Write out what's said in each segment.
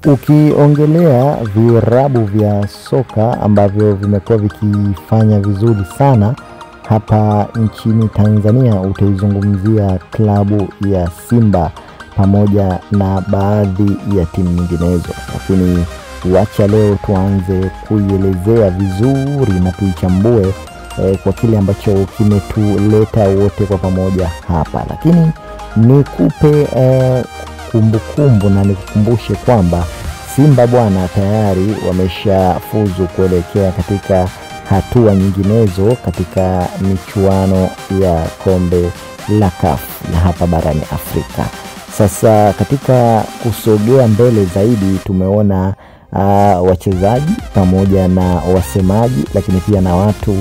Ukiongelea virabu vya soka ambavyo vimekuwa vikifanya vizuri sana hapa nchini Tanzania, utaizungumzia klabu ya Simba pamoja na baadhi ya timu nyinginezo. Lakini wacha leo tuanze kuielezea vizuri na tuichambue kwa kile ambacho kimetuleta wote kwa pamoja hapa. Lakini nikupe kumbukumbu na nikukumbushe kwamba Simba bwana tayari wameshafuzu kuelekea katika hatua nyinginezo katika michuano ya kombe la CAF na hapa barani Afrika. Sasa katika kusogea mbele zaidi tumeona wachezaji pamoja na wasemaji, lakini pia na watu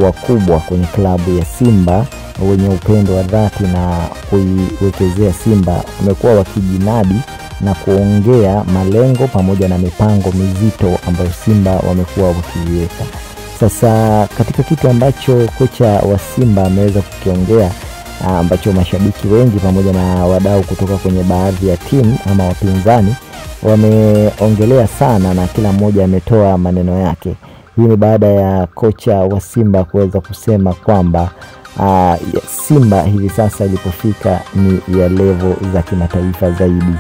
wakubwa kwenye klabu ya Simba wenye upendo wa dhati na kuiwekezea Simba wamekuwa wakijinadi na kuongea malengo pamoja na mipango mizito ambayo Simba wamekuwa wakiweka. Sasa katika kitu ambacho kocha wa Simba ameweza kukiongea, ambacho mashabiki wengi pamoja na wadau kutoka kwenye baadhi ya timu ama wapinzani wameongelea sana na kila mmoja ametoa maneno yake. Hii ni baada ya kocha wa Simba kuweza kusema kwamba Simba hivi sasa ilipofika ni ya level za kimataifa zaidi,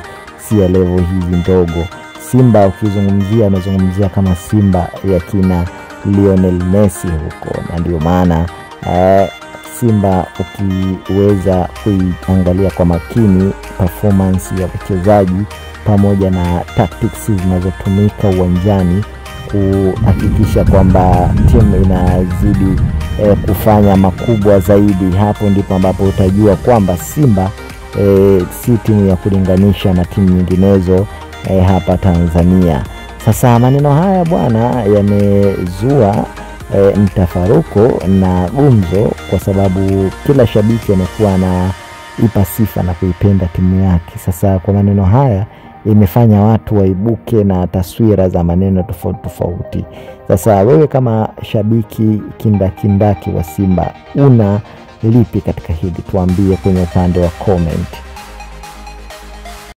si ya level hizi ndogo. Simba ukizungumzia unazungumzia kama Simba ya kina Lionel Messi huko, na ndio maana Simba ukiweza kuiangalia kwa makini performance ya wachezaji pamoja na tactics zinazotumika uwanjani kuhakikisha kwamba timu inazidi kufanya makubwa zaidi, hapo ndipo ambapo utajua kwamba Simba si timu ya kulinganisha na timu nyinginezo hapa Tanzania. Sasa maneno haya bwana yamezua mtafaruko na gumzo, kwa sababu kila shabiki amekuwa na ipa sifa na kuipenda timu yake. Sasa kwa maneno haya imefanya watu waibuke na taswira za maneno tofauti. Sasa wewe kama shabiki kindakindaki wa Simba una lipi katika hili? Tuambie kwenye upande wa comment.